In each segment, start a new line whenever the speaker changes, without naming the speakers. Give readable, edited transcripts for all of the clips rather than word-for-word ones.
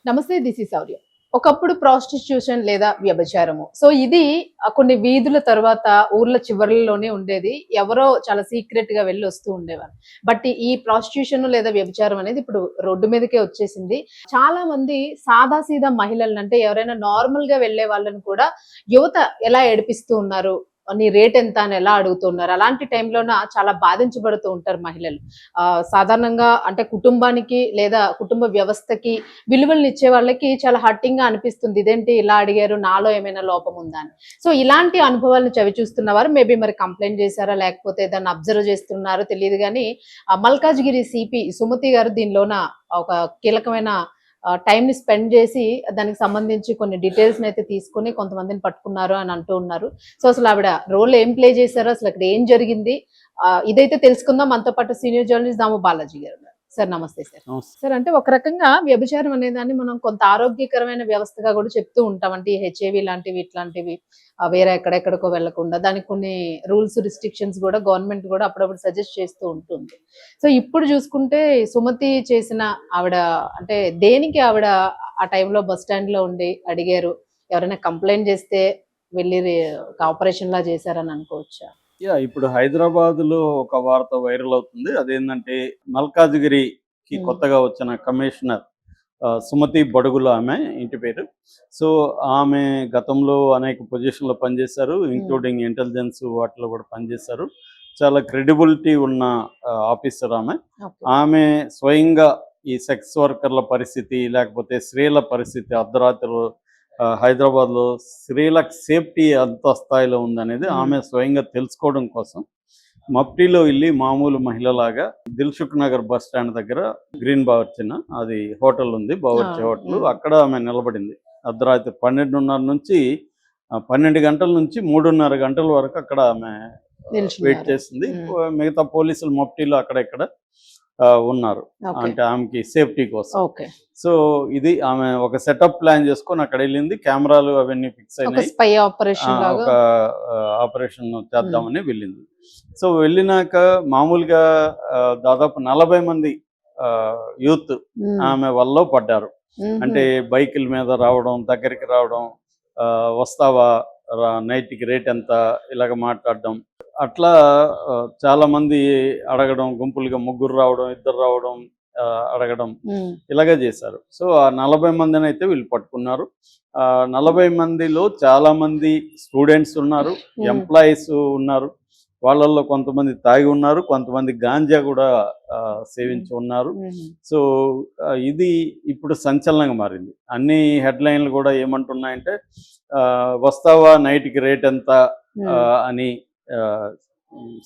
నమస్తే. This is శౌర్య. ఒకప్పుడు prostitution లేదా వ్యభిచారము. సో ఇది కొన్ని వీధుల తర్వాత ఊర్ల చివర్లలోనే ఉండేది. ఎవరో చాలా సీక్రెట్‌గా వెళ్లి వస్తూ ఉండేవారు. బట్ ఈ ప్రాస్టిట్యూషన్ లేదా వ్యభిచారం అనేది ఇప్పుడు రోడ్డు మీదకే వచ్చేసింది. చాలా మంది సాదా సీదా మహిళలను, అంటే ఎవరైనా నార్మల్‌గా వెళ్ళే వాళ్ళని కూడా యువత ఎలా ఏడిపిస్తూ ఉన్నారు, నీ రేట్ ఎంత అని ఎలా అడుగుతున్నారు. అలాంటి టైంలోన చాలా బాధించబడుతూ ఉంటారు మహిళలు. సాధారణంగా అంటే కుటుంబానికి లేదా కుటుంబ వ్యవస్థకి విలువలనిచ్చే వాళ్ళకి చాలా హర్టింగ్‌గా అనిపిస్తుంది. ఇదేంటి ఇలా అడిగారు, నాలో ఏమైనా లోపం ఉందా అని. సో, ఇలాంటి అనుభవాలను చవిచూస్తున్నవారు మేబీ మరి కంప్లెయింట్ చేశారా? లేకపోతే దాన్ని అబ్జర్వ్ చేస్తున్నారో తెలీదు గానీ, మల్కాజ్‌గిరి సీపీ సుమతి గారు దీనిలోన ఒక కీలకమైన టైమ్‌ని స్పెండ్ చేసి దానికి సంబంధించి కొన్ని డీటెయిల్స్‌నైతే తీసుకొని కొంతమందిని పట్టుకున్నారు అని అంటూ ఉన్నారు. సో, అసలు ఆవిడ రోల్ ఏం ప్లే చేశారు? అసలక్కడ ఏం జరిగింది? ఇదైతే తెలుసుకుందాం. మనతో పాటు సీనియర్ జర్నలిస్ట్ దాము బాలాజీ గారు ఉన్నారు. సార్ నమస్తే సార్.
నమస్తే.
సార్, అంటే ఒక రకంగా వ్యభిచారం అనేదాన్ని మనం కొంత ఆరోగ్యకరమైన వ్యవస్థగా కూడా చెప్తూ ఉంటాం. అంటే ఈ హెచ్ఐవి లాంటివి, ఇట్లాంటివి వేరే ఎక్కడెక్కడికో వెళ్ళకుండా దానికి కొన్ని రూల్స్, రిస్ట్రిక్షన్స్ కూడా గవర్నమెంట్ కూడా అప్పుడప్పుడు సజెస్ట్ చేస్తూ ఉంటుంది. సో ఇప్పుడు చూసుకుంటే సుమతి చేసిన ఆవిడ అంటే దేనికి ఆవిడ ఆ టైంలో బస్ స్టాండ్‌లో ఉండి అడిగారు? ఎవరైనా కంప్లెయింట్ చేస్తే వెళ్లి ఒక ఆపరేషన్‌లా చేశారని అనుకోవచ్చా?
ఇప్పుడు హైదరాబాద్‌లో ఒక వార్త వైరల్ అవుతుంది. అదేంటంటే మల్కాజ్‌గిరికి
హ్మ్.
కొత్తగా వచ్చిన కమిషనర్ సుమతి బడుగుల ఆమె ఇంటి పేరు. సో, ఆమె గతంలో అనేక పొజిషన్‌లో పనిచేశారు. ఇంక్లూడింగ్ ఇంటెలిజెన్స్ వాటిలో కూడా పనిచేశారు. చాలా క్రెడిబిలిటీ ఉన్న ఆఫీసర్ ఆమె.
ఓకే.
ఆమె స్వయంగా ఈ సెక్స్ వర్కర్ల పరిస్థితి, లేకపోతే స్త్రీల పరిస్థితి అర్ధరాత్రులు హైదరాబాద్‌లో స్త్రీల సేఫ్టీ ఎంత స్థాయిలో ఉందనేది ఆమె స్వయంగా తెలుసుకోవడం కోసం మఫ్టీలో వెళ్ళి మామూలు మహిళలాగా దిల్సుఖ్ నగర్ బస్ స్టాండ్ దగ్గర గ్రీన్ బావర్చిన అది హోటల్ ఉంది, బావర్చి హోటల్. అక్కడ ఆమె నిలబడింది. అర్ధరాత్రి 12:30 నుంచి 12 గంటల నుంచి 3:30 గంటల వరకు అక్కడ ఆమె వెయిట్ చేసింది. మిగతా పోలీసులు మఫ్టీలో అక్కడ ఇక్కడ ఉన్నారు. అంటే ఆమెకి సేఫ్టీ కోసం.
ఓకే.
సో ఇది ఆమె ఒక సెటప్ ప్లాన్ చేసుకొని అక్కడ వెళ్ళింది. కెమెరాలు అవన్నీ ఫిక్స్ అయినాయి.
స్పై ఆపరేషన్ లాగా
ఒక ఆపరేషన్ చేద్దామని వెళ్ళింది. సో వెళ్ళినాక మామూలుగా దాదాపు 40 మంది యూత్ ఆమె వల్ల పడ్డారు. అంటే బైకుల మీద రావడం, దగ్గరికి రావడం, వస్తావా, నైట్కి రేట్ ఎంత, ఇలాగ మాట్లాడడం. అట్లా చాలా మంది అడగడం, గుంపులుగా ముగ్గురు రావడం, ఇద్దరు రావడం, అడగడం, ఇలాగే చేశారు. సో ఆ 40 మందిని అయితే వీళ్ళు పట్టుకున్నారు. 40 మందిలో చాలా మంది స్టూడెంట్స్ ఉన్నారు, ఎంప్లాయీస్ ఉన్నారు. వాళ్ళల్లో కొంతమంది తాగి ఉన్నారు, కొంతమంది గాంజా కూడా సేవించి ఉన్నారు. సో ఇది ఇప్పుడు సంచలనంగా మారింది. అన్ని హెడ్లైన్లు కూడా ఏమంటున్నాయంటే వస్తావా, నైట్కి రేట్ ఎంత అని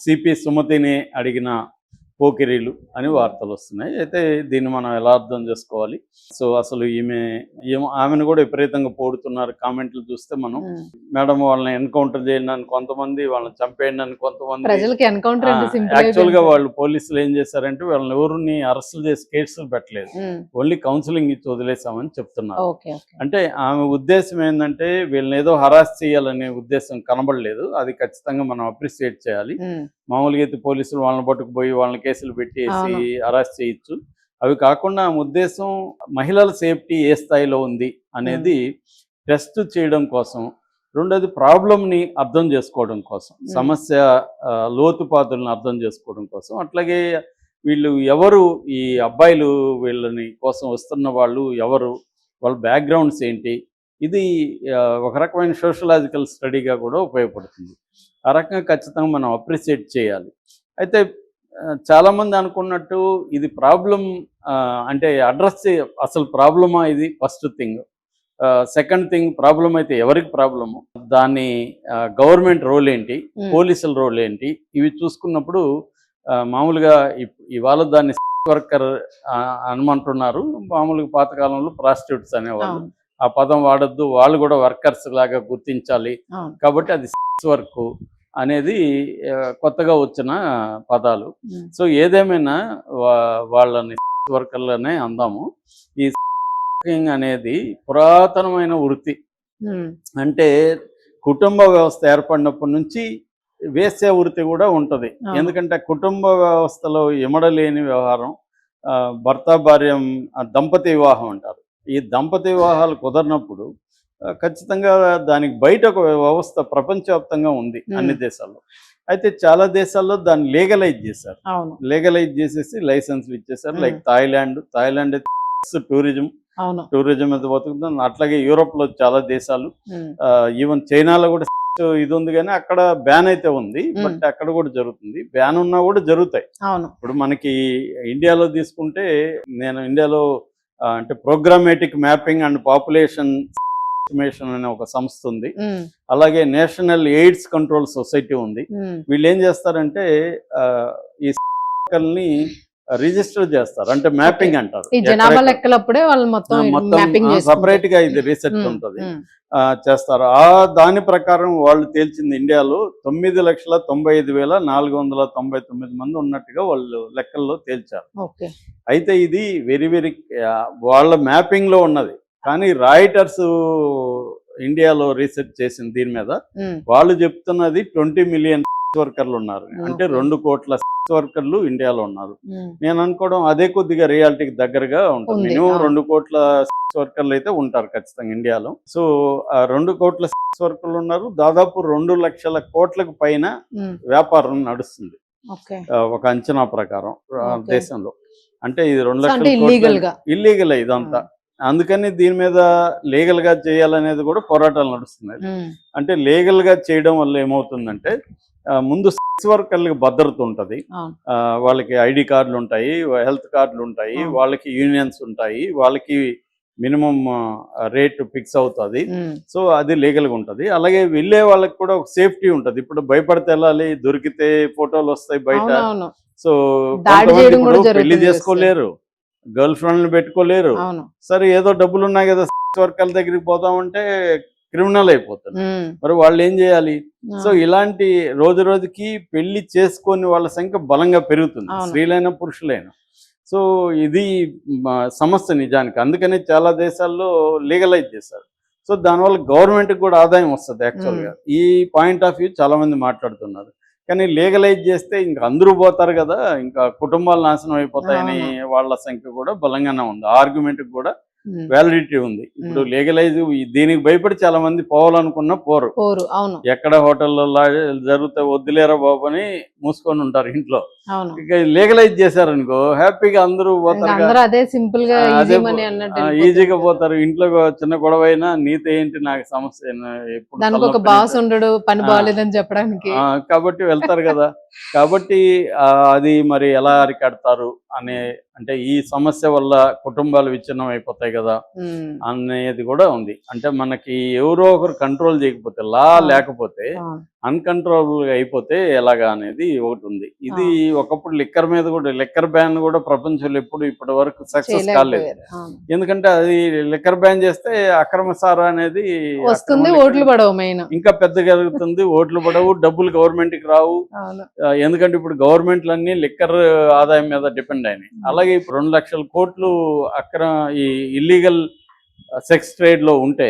సిపి సుమతిని అడిగిన పోకిరీలు అని వార్తలు వస్తున్నాయి. అయితే దీన్ని మనం ఎలా అర్థం చేసుకోవాలి? సో అసలు ఆమెను కూడా విపరీతంగా పోడుతున్నారు. కామెంట్లు చూస్తే మనం మేడం వాళ్ళని ఎన్కౌంటర్ చేయండి అని కొంతమంది, వాళ్ళని చంపేయండి అని కొంతమంది. యాక్చువల్గా వాళ్ళు పోలీసులు ఏం చేశారంటే వాళ్ళని ఎవరిని అరెస్టులు చేసి కేసులు పెట్టలేదు, ఓన్లీ కౌన్సిలింగ్ ఇచ్చి వదిలేసామని చెప్తున్నారు. అంటే ఆమె ఉద్దేశం ఏంటంటే వీళ్ళని ఏదో హరాస్ చేయాలనే ఉద్దేశం కనబడలేదు. అది ఖచ్చితంగా మనం అప్రిషియేట్ చేయాలి. మామూలుగా అయితే పోలీసులు వాళ్ళని పట్టుకుపోయి వాళ్ళని కేసులు పెట్టేసి అరెస్ట్ చేయొచ్చు. అవి కాకుండా ఉద్దేశం మహిళల సేఫ్టీ ఏ స్థాయిలో ఉంది అనేది టెస్ట్ చేయడం కోసం, రెండోది ప్రాబ్లంని అర్థం చేసుకోవడం కోసం, సమస్య లోతుపాతులను అర్థం చేసుకోవడం కోసం. అట్లాగే వీళ్ళు ఎవరు, ఈ అబ్బాయిలు వీళ్ళని కోసం వస్తున్న వాళ్ళు ఎవరు, వాళ్ళ బ్యాక్గ్రౌండ్స్ ఏంటి, ఇది ఒక రకమైన సోషలాజికల్ స్టడీగా కూడా ఉపయోగపడుతుంది. ఆ రకంగా ఖచ్చితంగా మనం అప్రిషియేట్ చేయాలి. అయితే చాలామంది అనుకున్నట్టు ఇది ప్రాబ్లం అంటే అడ్రస్ అసలు ప్రాబ్లమా ఇది first thing. Second thing, problem అయితే ఎవరికి ప్రాబ్లము, దాన్ని గవర్నమెంట్ రోల్ ఏంటి, పోలీసుల రోల్ ఏంటి, ఇవి చూసుకున్నప్పుడు మామూలుగా ఇవాళ దాన్ని వర్కర్ అనమంటున్నారు. మామూలుగా పాతకాలంలో ప్రాస్టిట్యూట్స్ అనేవాళ్ళు. ఆ పదం వాడద్దు, వాళ్ళు కూడా వర్కర్స్ లాగా గుర్తించాలి. కాబట్టి అది వర్క్ అనేది కొత్తగా వచ్చిన పదాలు. సో ఏదేమైనా వాళ్ళని వర్కర్లనే అందాము. ఈ అనేది పురాతనమైన వృత్తి. అంటే కుటుంబ వ్యవస్థ ఏర్పడినప్పటి నుంచి వేశ్య వృత్తి కూడా ఉంటుంది. ఎందుకంటే కుటుంబ వ్యవస్థలో ఇమడలేని వ్యవహారం భర్త భార్య దంపతి వివాహం అంటారు. ఈ దంపతి వివాహాలు కుదరినప్పుడు ఖచ్చితంగా దానికి బయట ఒక వ్యవస్థ ప్రపంచవ్యాప్తంగా ఉంది అన్ని దేశాల్లో. అయితే చాలా దేశాల్లో దాన్ని లీగలైజ్ చేశారు.
అవును.
లీగలైజ్ చేసేసి లైసెన్స్లు ఇచ్చేసారు. లైక్ థాయిలాండ్ అయితే టూరిజం
అవును.
టూరిజం మీద బతుకుతుంది. అట్లాగే యూరోప్ లో చాలా దేశాలు, ఈవెన్ చైనాలో కూడా ఇది ఉంది, కానీ అక్కడ బ్యాన్ అయితే ఉంది, బట్ అక్కడ కూడా జరుగుతుంది. బ్యాన్ ఉన్నా కూడా జరుగుతాయి.
అవును.
ఇప్పుడు మనకి ఇండియాలో తీసుకుంటే, నేను ఇండియాలో అంటే ప్రోగ్రామేటిక్ మ్యాపింగ్ అండ్ పాపులేషన్ ఎస్టిమేషన్ అనే ఒక సంస్థ ఉంది. అలాగే నేషనల్ ఎయిడ్స్ కంట్రోల్ సొసైటీ ఉంది. వీళ్ళు ఏం చేస్తారంటే ఈ ని రిజిస్టర్ చేస్తారు, అంటే మ్యాపింగ్ అంటారు.
ఈ జనాభా లెక్కలప్పుడే వాళ్ళు మొత్తం
సపరేట్ గా ఇది రీసెర్చ్ ఉంటుంది, చేస్తారు. దాని ప్రకారం వాళ్ళు తేల్చింది ఇండియాలో 9,95,499 మంది ఉన్నట్టుగా వాళ్ళు లెక్కల్లో తేల్చారు. అయితే ఇది వెరీ వెరీ వాళ్ళ మ్యాపింగ్ లో ఉన్నది. కానీ రాయిటర్స్ ఇండియాలో రీసెర్చ్ చేసింది దీని మీద. వాళ్ళు చెప్తున్నది 20 మిలియన్ వర్కర్లు ఉన్నారు, అంటే 2 కోట్ల వర్కర్లు ఇండియాలో ఉన్నారు. నేను అనుకోవడం అదే కొద్దిగా రియాలిటీకి దగ్గరగా ఉంటుంది. మినిమం 2 కోట్ల వర్కర్లు అయితే ఉంటారు ఖచ్చితంగా ఇండియాలో. సో ఆ 2 కోట్ల వర్కర్లు ఉన్నారు. దాదాపు 2 లక్షల కోట్లకు పైన వ్యాపారం నడుస్తుంది ఒక అంచనా ప్రకారం దేశంలో. అంటే ఇది 2 లక్షల ఇల్లీగల్ ఇదంతా. అందుకని దీని మీద లీగల్ గా చేయాలనేది కూడా పోరాటాలు నడుస్తున్నాయి. అంటే లీగల్ గా చేయడం వల్ల ఏమవుతుందంటే, ముందు సెక్స్ వర్కర్లకు భద్రత ఉంటుంది, వాళ్ళకి ఐడి కార్డులు ఉంటాయి, హెల్త్ కార్డులు ఉంటాయి, వాళ్ళకి యూనియన్స్ ఉంటాయి, వాళ్ళకి మినిమం రేట్ ఫిక్స్ అవుతుంది. సో అది లీగల్ గా ఉంటుంది. అలాగే వెళ్ళే వాళ్ళకి కూడా ఒక సేఫ్టీ ఉంటుంది. ఇప్పుడు భయపడితే వెళ్ళాలి, దొరికితే ఫోటోలు వస్తాయి బయట. సో పెళ్లి చేసుకోలేరు, గర్ల్ ఫ్రెండ్ పెట్టుకోలేరు. సరే ఏదో డబ్బులు ఉన్నాయి కదా వర్కర్ల దగ్గరికి పోతామంటే క్రిమినల్ అయిపోతుంది. మరి వాళ్ళు ఏం చేయాలి? సో ఇలాంటి రోజు రోజుకి పెళ్లి చేసుకొని వాళ్ళ సంఖ్య బలంగా పెరుగుతుంది, స్త్రీలైనా పురుషులైనా. సో ఇది సమస్య నిజానికి. అందుకని చాలా దేశాల్లో లీగలైజ్ చేశారు. సో దానివల్ల గవర్నమెంట్కి కూడా ఆదాయం వస్తుంది యాక్చువల్గా. ఈ పాయింట్ ఆఫ్ వ్యూ చాలా మంది మాట్లాడుతున్నారు. కానీ లీగలైజ్ చేస్తే ఇంకా అందరూ పోతారు కదా, ఇంకా కుటుంబాలు నాశనం అయిపోతాయని వాళ్ళ సంఖ్య కూడా బలంగానే ఉంది. ఆర్గ్యుమెంట్ కూడా వ్యాలిడిటీ ఉంది. ఇప్పుడు లీగలైజ్ దీనికి భయపడి చాలా మంది పోవాలనుకున్నా పోరు. ఎక్కడ హోటల్లో జరిగితే వద్దులేరా బాబు అని మూసుకొని ఉంటారు ఇంట్లో. ఇక లీగలైజ్ చేశారనుకో హ్యాపీగా అందరూ పోతారు, ఈజీగా పోతారు. ఇంట్లో చిన్న గొడవ అయినా నీతో ఏంటి నాకు సమస్య, కాబట్టి వెళ్తారు కదా. కాబట్టి అది మరి ఎలా అరికడతారు అనే, అంటే ఈ సమస్య వల్ల కుటుంబాలు విచ్ఛిన్నం అయిపోతాయి కదా అనేది కూడా ఉంది. అంటే మనకి ఎవరో ఒకరు కంట్రోల్ చేయకపోతే, లా లేకపోతే అన్కంట్రోలబుల్ గా అయిపోతే ఎలాగా అనేది ఒకటి ఉంది. ఇది ఒకప్పుడు లిక్కర్ మీద కూడా, లిక్కర్ బ్యాన్ కూడా ప్రపంచంలో ఇప్పటి వరకు సక్సెస్ కాలేదు. ఎందుకంటే అది లిక్కర్ బ్యాన్ చేస్తే అక్రమ సారా అనేది
వస్తుంది, ఓట్లు పడవు,
ఇంకా పెద్ద జరుగుతుంది, ఓట్లు పడవు, డబ్బులు గవర్నమెంట్ కి రావు. ఎందుకంటే ఇప్పుడు గవర్నమెంట్లన్నీ లిక్కర్ ఆదాయం మీద డిపెండ్ అయినాయి. అలాగే ఇప్పుడు 2 లక్షల కోట్లు ఈ ఇల్లీగల్ సెక్స్ ట్రేడ్ లో ఉంటే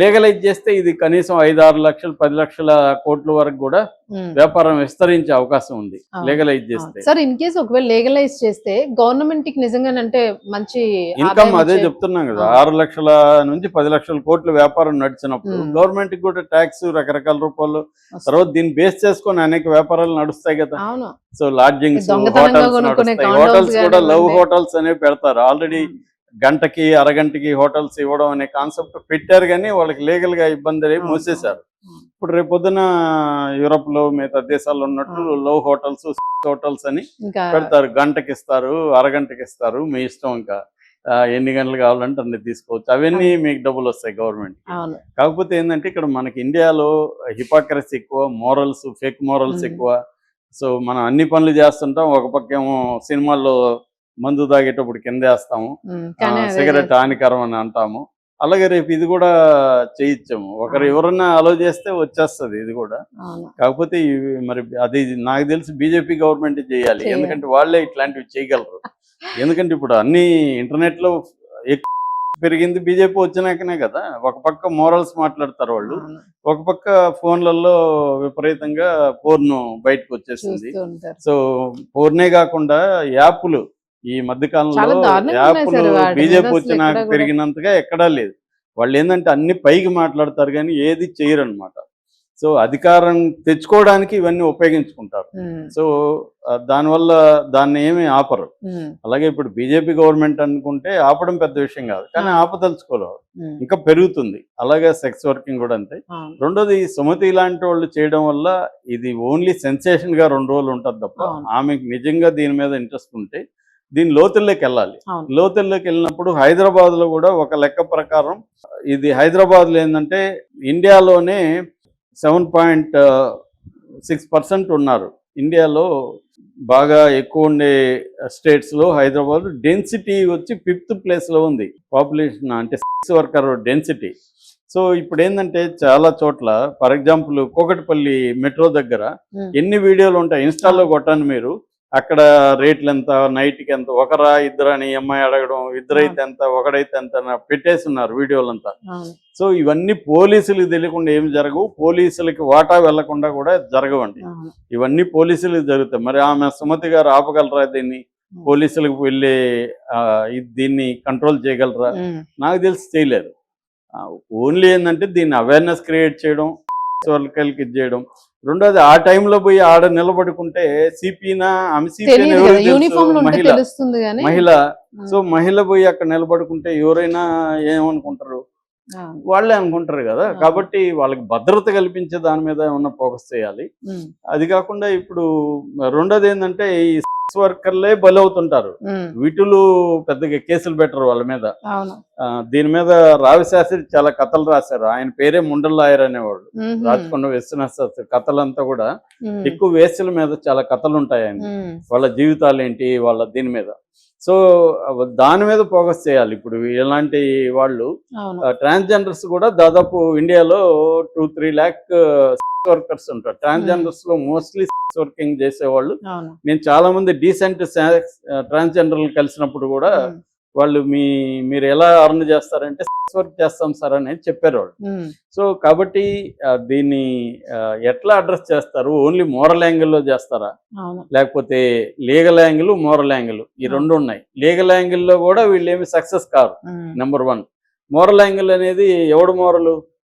లీగలైజ్ చేస్తే ఇది కనీసం 5-6 లక్షలు 10 లక్షల కోట్ల వరకు కూడా వ్యాపారం విస్తరించే అవకాశం ఉంది లీగలైజ్ చేస్తే.
సార్ ఇన్ కేసు ఒకవేళ లీగలైజ్ చేస్తే గవర్నమెంట్ కి నిజంగానంటే మంచి
ఇన్కమ్, అదే చెప్తున్నాం కదా, 6 లక్షల నుంచి 10 లక్షల కోట్ల వ్యాపారం నడిచినప్పుడు గవర్నమెంట్ కి కూడా ట్యాక్స్ రకరకాల రూపాల్లో, తర్వాత దీన్ని బేస్ చేసుకొని అనేక వ్యాపారాలు నడుస్తాయి కదా. సో లాడ్జింగ్స్, హోటల్స్ నడుస్తాయి. హోటల్స్ కూడా లవ్ హోటల్స్ అనేవి పెడతారు. ఆల్రెడీ గంటకి అరగంటకి హోటల్స్ ఇవ్వడం అనే కాన్సెప్ట్ పెట్టారు, కానీ వాళ్ళకి లీగల్ గా ఇబ్బంది మూసేశారు. ఇప్పుడు రేపొద్దున యూరోప్ లో మిగతా దేశాల్లో ఉన్నట్టు లవ్ హోటల్స్, హోటల్స్ అని పెడతారు. గంటకి ఇస్తారు, అరగంటకి ఇస్తారు, మీ ఇష్టం. ఇంకా ఎన్ని గంటలు కావాలంటే అన్ని తీసుకోవచ్చు. అవన్నీ మీకు డబ్బులు వస్తాయి గవర్నమెంట్. కాకపోతే ఏంటంటే ఇక్కడ మనకి ఇండియాలో హిపోక్రసీ ఎక్కువ, మోరల్స్, ఫేక్ మోరల్స్ ఎక్కువ. సో మనం అన్ని పనులు చేస్తుంటాం. ఒక పక్కేమో సినిమాల్లో మందు తాగేటప్పుడు కిందేస్తాము, సిగరెట్ హానికరం అని అంటాము. అలాగే రేపు ఇది కూడా చేయించాము. ఒకరు ఎవరన్నా అలో చేస్తే వచ్చేస్తుంది ఇది కూడా. కాకపోతే మరి అది నాకు తెలిసి బీజేపీ గవర్నమెంట్ చేయాలి, ఎందుకంటే వాళ్ళే ఇట్లాంటివి చేయగలరు. ఎందుకంటే ఇప్పుడు అన్ని ఇంటర్నెట్ లో పెరిగింది బీజేపీ వచ్చినాకనే కదా. ఒక పక్క మోరల్స్ మాట్లాడతారు వాళ్ళు, ఒక పక్క ఫోన్లలో విపరీతంగా పోర్ను బయటకు వచ్చేసింది. సో పోర్నే కాకుండా యాప్లు, ఈ మధ్య
చాలా
కాలంలో
దారుణంగా ఉన్నాయి
యాప్లు
సార్ వాటి మీద
బీజేపీ
అసలు
వచ్చినాక
ఎక్కడ కూడా.
పెరిగినంతగా ఎక్కడా లేదు. వాళ్ళు ఏంటంటే అన్ని పైకి మాట్లాడతారు కానీ ఏది చేయరనమాట. సో అధికారం తెచ్చుకోవడానికి ఇవన్నీ ఉపయోగించుకుంటారు. సో దానివల్ల దాన్ని ఏమీ ఆపరు. అలాగే ఇప్పుడు బీజేపీ గవర్నమెంట్ అనుకుంటే ఆపడం పెద్ద విషయం కాదు, కానీ ఆపదలుచుకోలేరు, ఇంకా పెరుగుతుంది. అలాగే సెక్స్ వర్కింగ్ కూడా అంతే. రెండోది సుమతి లాంటి వాళ్ళు చేయడం వల్ల ఇది ఓన్లీ సెన్సేషన్ గా 2 రోజులు ఉంటుంది తప్ప, ఆమెకు నిజంగా దీని మీద ఇంట్రెస్ట్ ఉంటే దీని లోతుల్లోకి వెళ్ళాలి. లోతుల్లోకి వెళ్ళినప్పుడు హైదరాబాద్ లో కూడా ఒక లెక్క ప్రకారం ఇది హైదరాబాద్ లో ఏంటంటే ఇండియాలోనే 7.6% ఉన్నారు. ఇండియాలో బాగా ఎక్కువ ఉండే స్టేట్స్లో హైదరాబాద్ డెన్సిటీ వచ్చి 5th ప్లేస్లో ఉంది పాపులేషన్, అంటే సెక్స్ వర్కర్ డెన్సిటీ. సో ఇప్పుడు ఏంటంటే చాలా చోట్ల, ఫర్ ఎగ్జాంపుల్ కూకట్పల్లి మెట్రో దగ్గర ఎన్ని వీడియోలు ఉంటాయి, ఇన్స్టాల్లో కొట్టండి మీరు, అక్కడ రేట్లు ఎంత, నైట్కి ఎంత, ఒకరా ఇద్దరు అని అమ్మాయి అడగడం, ఇద్దరైతే ఎంత, ఒకడైతే ఎంత పెట్టేసి ఉన్నారు వీడియోలంతా. సో ఇవన్నీ పోలీసులకు తెలియకుండా ఏమి జరగవు, పోలీసులకి వాటా వెళ్లకుండా కూడా జరగవండి. ఇవన్నీ పోలీసులకు జరుగుతాయి. మరి ఆమె సుమతి గారు ఆపగలరా దీన్ని? పోలీసులకు వెళ్ళి దీన్ని కంట్రోల్ చేయగలరా? నాకు తెలిసి చేయలేరు. ఓన్లీ ఏంటంటే దీన్ని అవేర్నెస్ క్రియేట్ చేయడం, వాళ్ళకి ఇది చేయడం. రెండోది ఆ టైంలో పోయి ఆడ నిలబడుకుంటే సిపినా, ఆమె మహిళ, సో మహిళ పోయి అక్కడ నిలబడుకుంటే ఎవరైనా ఏమనుకుంటారు, వాళ్ళే అనుకుంటారు కదా. కాబట్టి వాళ్ళకి భద్రత కల్పించే దాని మీద ఏమన్నా ఫోకస్ చేయాలి. అది కాకుండా ఇప్పుడు రెండోది ఏంటంటే ఈ సెక్స్ వర్కర్లే బలవుతుంటారు, వీటులు పెద్దగా కేసులు పెట్టరు వాళ్ళ మీద. దీని మీద రావిశాస్త్రి చాలా కథలు రాశారు. ఆయన పేరే ముండల్ లాయర్ అనేవాడు, రాచకొండ విశ్వనాథ శాస్త్రి. కథలంతా కూడా ఎక్కువ వేస్యల మీద చాలా కథలు ఉంటాయి ఆయన, వాళ్ళ జీవితాలు ఏంటి, వాళ్ళ దీని మీద. సో దాని మీద ఫోకస్ చేయాలి. ఇప్పుడు ఇలాంటి వాళ్ళు ట్రాన్స్జెండర్స్ కూడా దాదాపు ఇండియాలో 2-3 lakh సెక్స్ వర్కర్స్ ఉంటారు. ట్రాన్స్జెండర్స్ లో మోస్ట్లీ సెక్స్ వర్కింగ్ చేసేవాళ్ళు. నేను చాలా మంది డీసెంట్ ట్రాన్స్జెండర్లు కలిసినప్పుడు కూడా వాళ్ళు మీరు ఎలా అర్న్ చేస్తారంటే సెక్స్ వర్క్ చేస్తాం సార్ అనేది చెప్పారు వాళ్ళు. సో కాబట్టి దీన్ని ఎట్లా అడ్రస్ చేస్తారు? ఓన్లీ మోరల్ యాంగిల్లో చేస్తారా, లేకపోతే లీగల్ యాంగిల్, మోరల్ యాంగిల్, ఈ రెండు ఉన్నాయి. లీగల్ యాంగిల్లో కూడా వీళ్ళు ఏమి success car, number 1. Moral angle అనేది ఎవడు మోరలు?